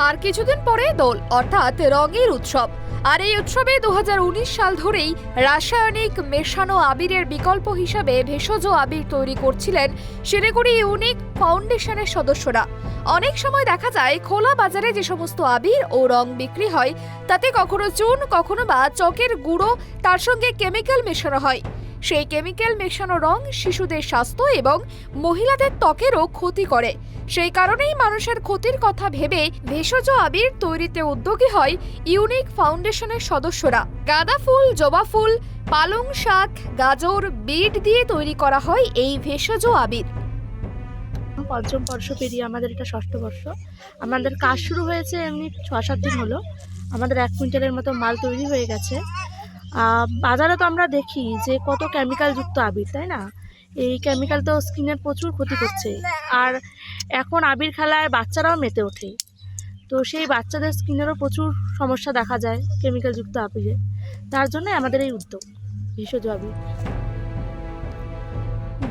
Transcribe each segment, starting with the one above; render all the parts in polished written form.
আর কিছুদিন পরে দোল অর্থাৎ রঙের উৎসব। আর এই উৎসবে 2019 সাল ধরেই রাসায়নিক মেশানো আবিরের বিকল্প হিসাবে ভেষজ আবির তৈরি করছিলেন শিলিগুড়ি ইউনিক ফাউন্ডেশনের সদস্যরা। অনেক সময় দেখা যায় খোলা বাজারে যে সমস্ত আবির ও রং বিক্রি হয় তাতে কখনো চুন কখনো বা চকের গুঁড়ো তার সঙ্গে কেমিক্যাল মেশানো হয়। সেই কেমিক্যাল মেশানো রং শিশুদের স্বাস্থ্য এবং মহিলাদের ত্বকেরও ক্ষতি করে। সেই কারণেই মানুষের ক্ষতির কথা ভেবে ভেষজ আবির তৈরিতে উদ্যোগী হয় ইউনিক ফাউন্ডেশনের সদস্যরা। গাঁদা ফুল, জবা ফুল, পালং শাক, গাজর, বিট দিয়ে তৈরি করা হয় এই ভেষজ আবির। পঞ্চম বর্ষ পেরিয়ে আমাদের এটা ষষ্ঠ বর্ষ। আমাদের কাজ শুরু হয়েছে এমনি 6-7 দিন হলো। আমাদের 1 কুইন্টালের মতো মাল তৈরি হয়ে গেছে। বাজারে তো আমরা দেখি যে কত কেমিক্যাল যুক্ত আবির, তাই না? এই কেমিক্যাল তো স্কিনের প্রচুর ক্ষতি করছে। আর এখন আবির খেলায় বাচ্চারাও মেতে ওঠে, তো সেই বাচ্চাদের স্কিনেরও প্রচুর সমস্যা দেখা যায় কেমিক্যাল যুক্ত আবিরে। তার জন্য আমাদের এই উদ্যোগ ভেষজ আবির।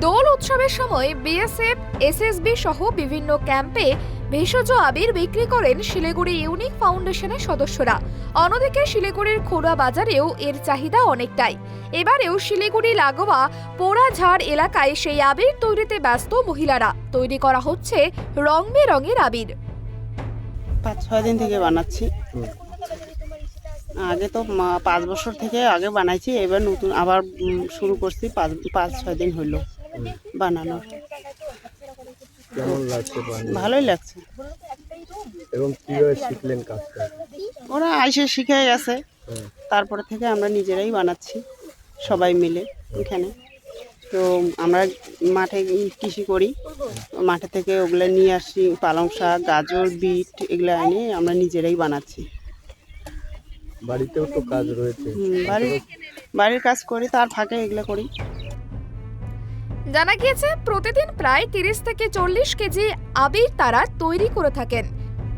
দোল উৎসবের সময় বিএসএফ, এসএসবি সহ বিভিন্ন ক্যাম্পে ভেষজ আবির বিক্রি করেন শিলিগুড়ি ইউনিক ফাউন্ডেশনের সদস্যরা। অন্যদিকে শিলিগুড়ির খোড়া বাজারেও এর চাহিদা অনেকটাই। এবারেও শিলিগুড়ি লাগোয়া পোড়াঝাড় এলাকায় সেই আবির তৈরিতে ব্যস্ত মহিলারা। তৈরি করা হচ্ছে রং বেরঙের আবির। 5-6 দিন থেকে বানাচ্ছি। আগে তো 5 বছর থেকে আগে বানাইছি, এবার নতুন আবার শুরু করছি। 5-6 দিন হলো বানানোর। কেমন লাগছে? ভালোই লাগছে। এবং কিভাবে শিখলেন কাজটা? ওরা আইসে শিখে গেছে, তারপরে থেকে আমরা নিজেরাই বানাচ্ছি সবাই মিলে এখানে। তো আমরা মাঠে কৃষি করি, মাঠে থেকে ওগুলো নিয়ে আসি, পালং শাক, গাজর, বিট এগুলো এনে আমরা নিজেরাই বানাচ্ছি। বাড়িতেও তো কাজ রয়েছে। বাড়ির কাজ করি, তার ফাঁকে এগুলো করি। জানা গিয়েছে প্রতিদিন প্রায় 30 থেকে 40 কেজি আবির তারা তৈরি করে থাকেন।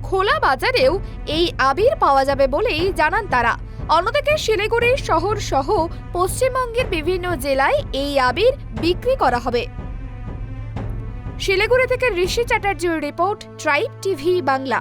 খোলা বাজারেও এই আবির পাওয়া যাবে বলেই জানান তারা। অন্যদিকে শিলিগুড়ি শহর সহ পশ্চিমবঙ্গের বিভিন্ন জেলায় এই আবির বিক্রি করা হবে। শিলিগুড়ি থেকে ঋষি চ্যাটার্জির রিপোর্ট, ট্রাইব টিভি বাংলা।